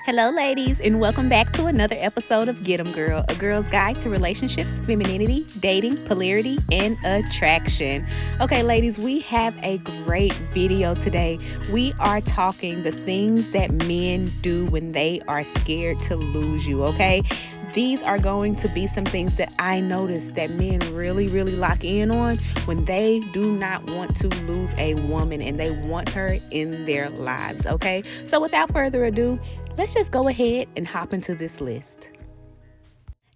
Hello, ladies, and welcome back to another episode of Get 'em Girl, a girl's guide to relationships, femininity, dating, polarity, and attraction. Okay, ladies, we have a great video today. We are talking the things that men do when they are scared to lose you, okay? These are going to be some things that I notice that men really lock in on when they do not want to lose a woman and they want her in their lives, okay? So without further ado, let's just go ahead and hop into this list.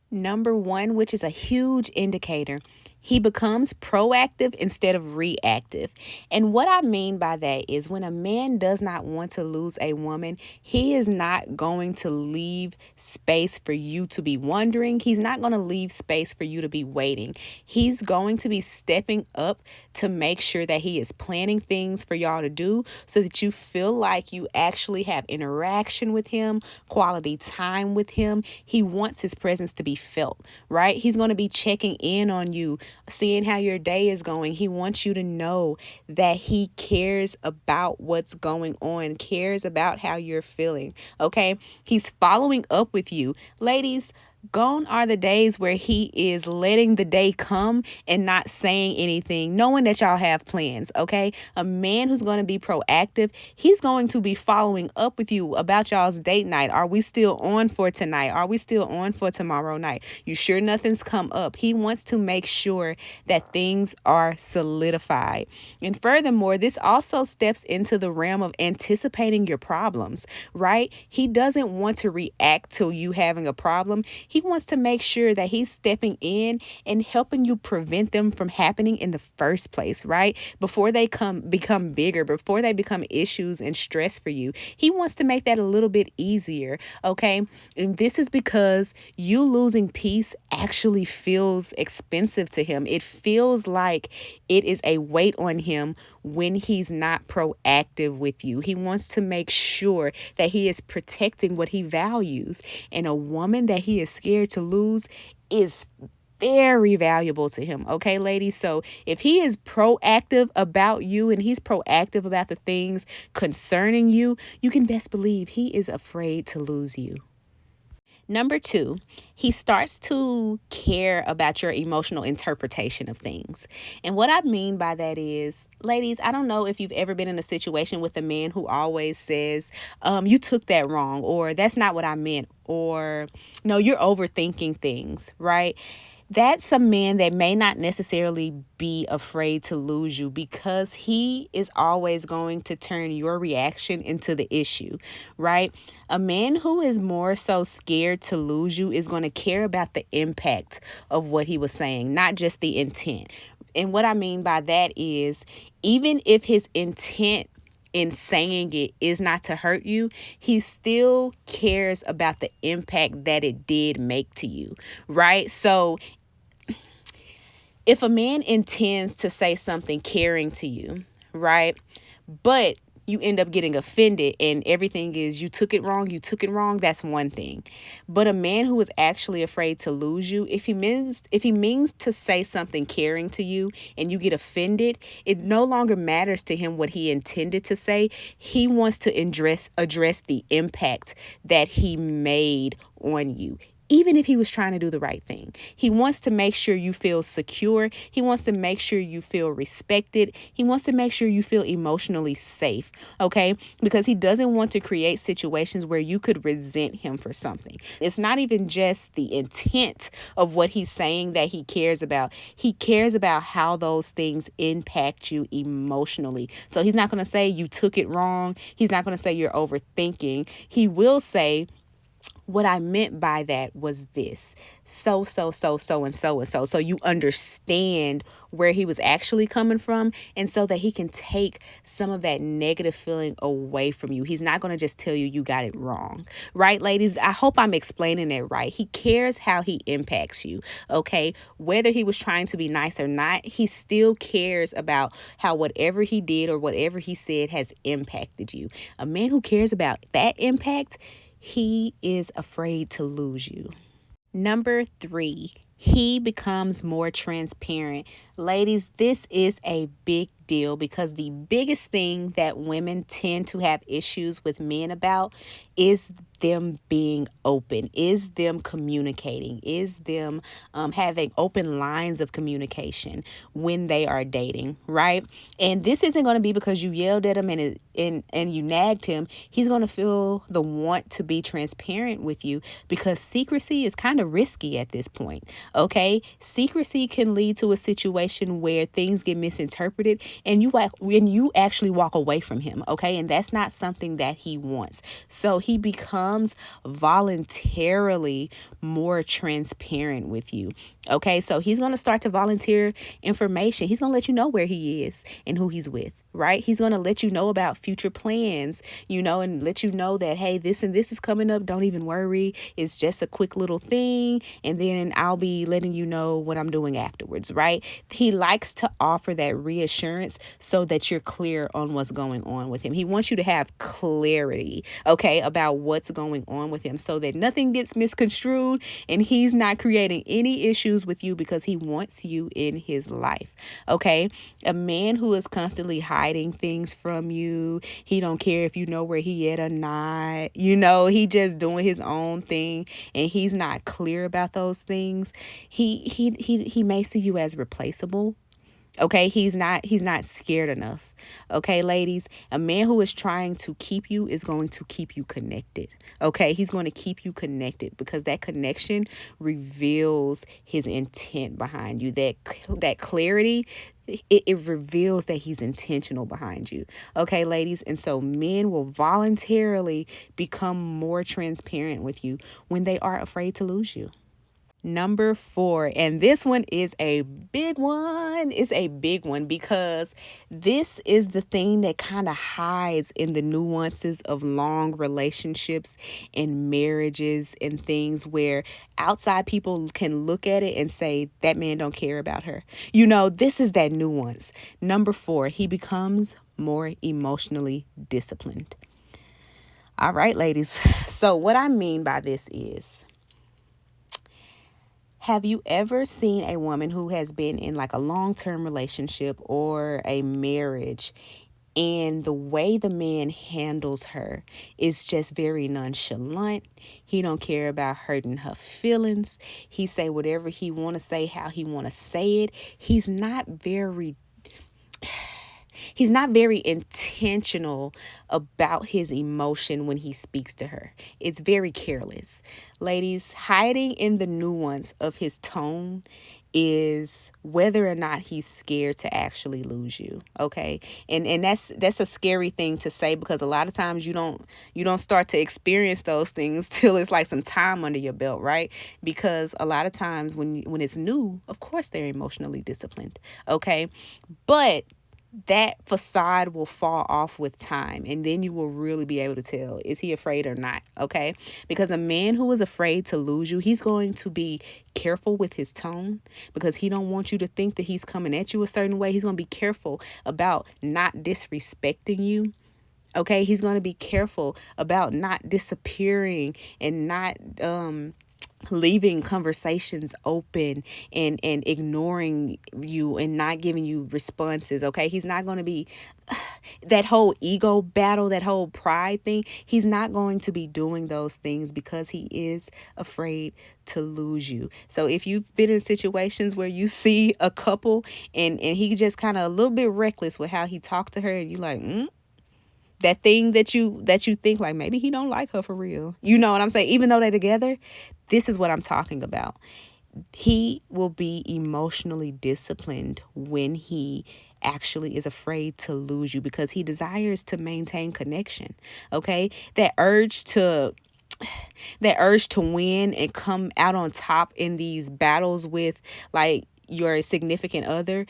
Number one, which is a huge indicator, he becomes proactive instead of reactive. And what I mean by that is when a man does not want to lose a woman, he is not going to leave space for you to be wondering. He's not going to leave space for you to be waiting. He's going to be stepping up to make sure that he is planning things for y'all to do so that you feel like you actually have interaction with him, quality time with him. He wants his presence to be felt, right? He's going to be checking in on you, seeing how your day is going. He wants you to know that he cares about what's going on, cares about how you're feeling, okay? He's following up with you. Ladies, gone are the days where he is letting the day come and not saying anything, knowing that y'all have plans, okay? A man who's going to be proactive, he's going to be following up with you about y'all's date night. Are we still on for tonight? Are we still on for tomorrow night? You sure nothing's come up? He wants to make sure that things are solidified. And furthermore, this also steps into the realm of anticipating your problems, right? He doesn't want to react to you having a problem. He wants to make sure that he's stepping in and helping you prevent them from happening in the first place, right? Before they become bigger, before they become issues and stress for you. He wants to make that a little bit easier, okay? And this is because you losing peace actually feels expensive to him. It feels like it is a weight on him when he's not proactive with you. He wants to make sure that he is protecting what he values. And a woman that he is scared to lose is very valuable to him. Okay, ladies? So if he is proactive about you and he's proactive about the things concerning you, you can best believe he is afraid to lose you. Number two, he starts to care about your emotional interpretation of things. And what I mean by that is, ladies, I don't know if you've ever been in a situation with a man who always says, you took that wrong, or that's not what I meant, or no, you're overthinking things, right? That's a man that may not necessarily be afraid to lose you because he is always going to turn your reaction into the issue, right? A man who is more so scared to lose you is going to care about the impact of what he was saying, not just the intent. And what I mean by that is, even if his intent in saying it is not to hurt you, he still cares about the impact that it did make to you, right? So if a man intends to say something caring to you, right, but you end up getting offended and everything is you took it wrong, that's one thing. But a man who is actually afraid to lose you, if he means to say something caring to you and you get offended, it no longer matters to him what he intended to say. He wants to address the impact that he made on you. Even if he was trying to do the right thing, he wants to make sure you feel secure. He wants to make sure you feel respected. He wants to make sure you feel emotionally safe, okay? Because he doesn't want to create situations where you could resent him for something. It's not even just the intent of what he's saying that he cares about. He cares about how those things impact you emotionally. So he's not going to say you took it wrong. He's not going to say you're overthinking. He will say, what I meant by that was this. So, and so. So you understand where he was actually coming from, and so that he can take some of that negative feeling away from you. He's not going to just tell you you got it wrong. Right, ladies? I hope I'm explaining it right. He cares how he impacts you, okay? Whether he was trying to be nice or not, he still cares about how whatever he did or whatever he said has impacted you. A man who cares about that impact, he is afraid to lose you. Number three, he becomes more transparent. Ladies, this is a big deal, because the biggest thing that women tend to have issues with men about is them being open, is them communicating, is them having open lines of communication when they are dating, right? And this isn't going to be because you yelled at him and you nagged him. He's going to feel the want to be transparent with you, because secrecy is kind of risky at this point. Okay, secrecy can lead to a situation where things get misinterpreted and you actually walk away from him. Okay, and that's not something that he wants. So he becomes voluntarily more transparent with you. Okay, so he's going to start to volunteer information. He's going to let you know where he is and who he's with, right? He's going to let you know about future plans, and let you know that, hey, this and this is coming up. Don't even worry. It's just a quick little thing. And then I'll be letting you know what I'm doing afterwards, right? He likes to offer that reassurance so that you're clear on what's going on with him. He wants you to have clarity, okay, about what's going on with him, so that nothing gets misconstrued and he's not creating any issues with you, because he wants you in his life. Okay, a man who is constantly hiding things from you, he don't care if you know where he at or not, he just doing his own thing and he's not clear about those things. He may see you as replaceable. Okay, he's not scared enough. Okay, ladies, a man who is trying to keep you is going to keep you connected. Okay, he's going to keep you connected, because that connection reveals his intent behind you. That clarity, it reveals that he's intentional behind you. Okay, ladies, and so men will voluntarily become more transparent with you when they are afraid to lose you. Number 4, and this one is a big one. It's a big one, because this is the thing that kind of hides in the nuances of long relationships and marriages and things, where outside people can look at it and say, that man don't care about her. This is that nuance. Number 4, he becomes more emotionally disciplined. All right, ladies. So what I mean by this is, have you ever seen a woman who has been in like a long-term relationship or a marriage, and the way the man handles her is just very nonchalant? He don't care about hurting her feelings. He say whatever he want to say, how he want to say it. He's not very intentional about his emotion when he speaks to her. It's very careless. Ladies, hiding in the nuance of his tone is whether or not he's scared to actually lose you. Okay, and that's a scary thing to say, because a lot of times you don't start to experience those things till it's like some time under your belt, right? Because a lot of times when it's new, of course they're emotionally disciplined. Okay, but that facade will fall off with time, and then you will really be able to tell, is he afraid or not? Okay, because a man who is afraid to lose you, he's going to be careful with his tone, because he don't want you to think that he's coming at you a certain way. He's going to be careful about not disrespecting you. Okay, he's going to be careful about not disappearing and not leaving conversations open and ignoring you and not giving you responses. Okay, he's not going to be that whole ego battle, that whole pride thing. He's not going to be doing those things, because he is afraid to lose you. So if you've been in situations where you see a couple and he just kind of a little bit reckless with how he talked to her, and you like, that thing that you think like, maybe he don't like her for real. You know what I'm saying? Even though they're together, this is what I'm talking about. He will be emotionally disciplined when he actually is afraid to lose you, because he desires to maintain connection. Okay? That urge to win and come out on top in these battles with like your significant other,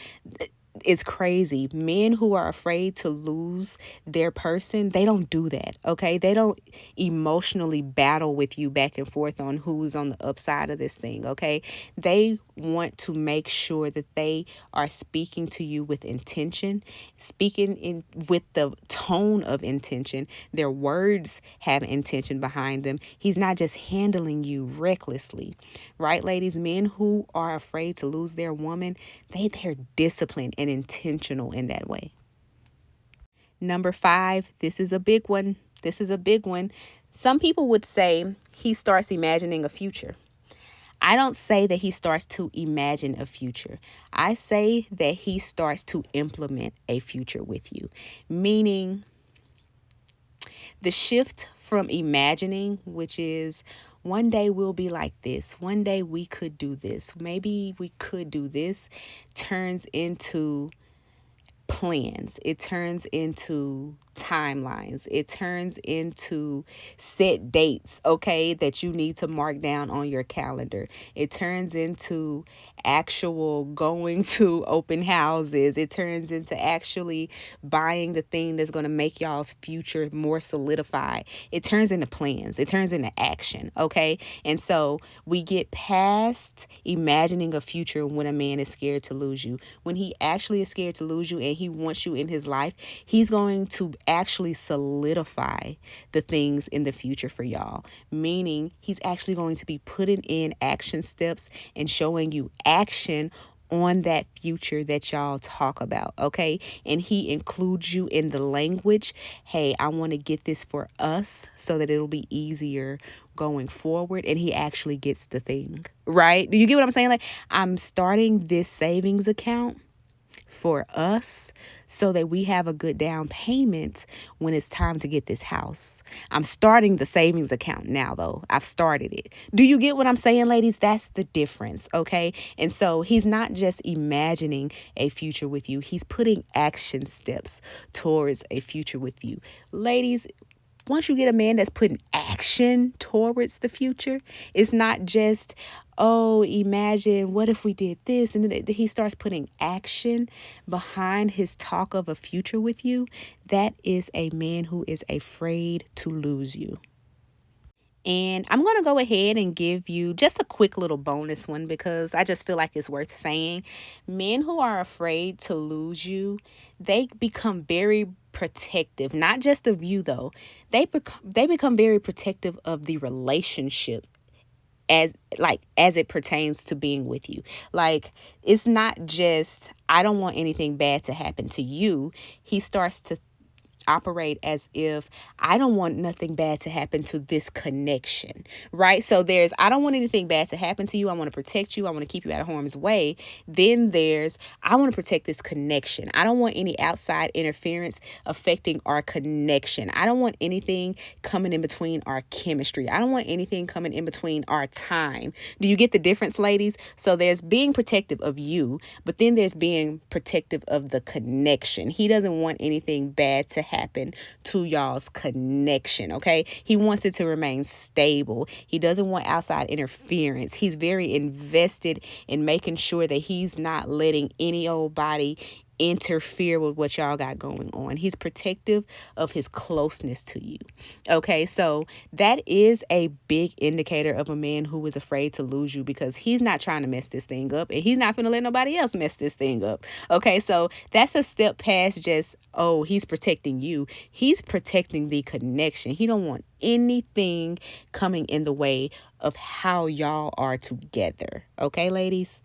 it's crazy. Men who are afraid to lose their person, they don't do that. Okay, they don't emotionally battle with you back and forth on who's on the upside of this thing. Okay, they want to make sure that they are speaking to you with intention, speaking in with the tone of intention. Their words have intention behind them. He's not just handling you recklessly, right, ladies? Men who are afraid to lose their woman, they're disciplined, and and intentional in that way. Number 5, this is a big one. Some people would say he starts imagining a future. I don't say that he starts to imagine a future. I say that he starts to implement a future with you, meaning the shift from imagining, which is one day we'll be like this, one day we could do this, maybe we could do this, turns into plans. It turns into timelines. It turns into set dates, okay, that you need to mark down on your calendar. It turns into actual going to open houses. It turns into actually buying the thing that's going to make y'all's future more solidified. It turns into plans. It turns into action, okay? And so we get past imagining a future when a man is scared to lose you. When he actually is scared to lose you and he wants you in his life, he's going to actually solidify the things in the future for y'all, meaning he's actually going to be putting in action steps and showing you action on that future that y'all talk about, okay? And he includes you in the language. Hey, I want to get this for us so that it'll be easier going forward. And he actually gets the thing, right? Do you get what I'm saying? Like, I'm starting this savings account for us so that we have a good down payment when it's time to get this house. I'm starting the savings account now, though. I've started it. Do you get what I'm saying, ladies? That's the difference, okay? And so he's not just imagining a future with you. He's putting action steps towards a future with you. Ladies, once you get a man that's putting action towards the future, it's not just, oh, imagine what if we did this, and then he starts putting action behind his talk of a future with you. That is a man who is afraid to lose you. And I'm going to go ahead and give you just a quick little bonus one because I just feel like it's worth saying. Men who are afraid to lose you, they become very protective, not just of you though. They become very protective of the relationship as it pertains to being with you. Like, it's not just, I don't want anything bad to happen to you. He starts to operate as if I don't want nothing bad to happen to this connection, right? So there's, I don't want anything bad to happen to you. I want to protect you. I want to keep you out of harm's way. Then there's, I want to protect this connection. I don't want any outside interference affecting our connection. I don't want anything coming in between our chemistry. I don't want anything coming in between our time. Do you get the difference, ladies? So there's being protective of you, but then there's being protective of the connection. He doesn't want anything bad to happen to y'all's connection, okay? He wants it to remain stable. He doesn't want outside interference. He's very invested in making sure that he's not letting any old body interfere with what y'all got going on. He's protective of his closeness to you. Okay, so that is a big indicator of a man who is afraid to lose you because he's not trying to mess this thing up and he's not going to let nobody else mess this thing up. Okay, so that's a step past just, oh, he's protecting you. He's protecting the connection. He don't want anything coming in the way of how y'all are together. Okay, ladies?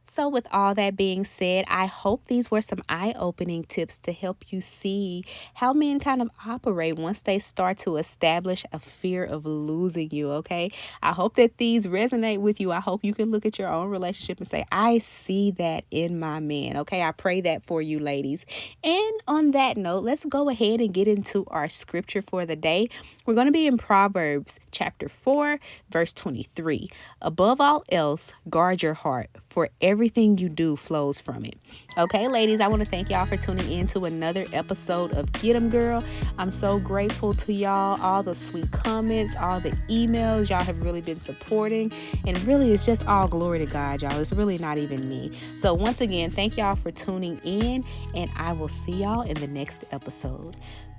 So with all that being said, I hope these were some eye-opening tips to help you see how men kind of operate once they start to establish a fear of losing you, okay? I hope that these resonate with you. I hope you can look at your own relationship and say, I see that in my man, okay? I pray that for you, ladies. And on that note, let's go ahead and get into our scripture for the day. We're going to be in Proverbs chapter 4, verse 23. Above all else, guard your heart, for everything you do flows from it. Okay, ladies, I want to thank y'all for tuning in to another episode of Get 'em Girl. I'm so grateful to y'all, all the sweet comments, all the emails. Y'all have really been supporting, and really it's just all glory to God, y'all. It's really not even me. So once again, thank y'all for tuning in, and I will see y'all in the next episode.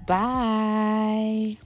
Bye.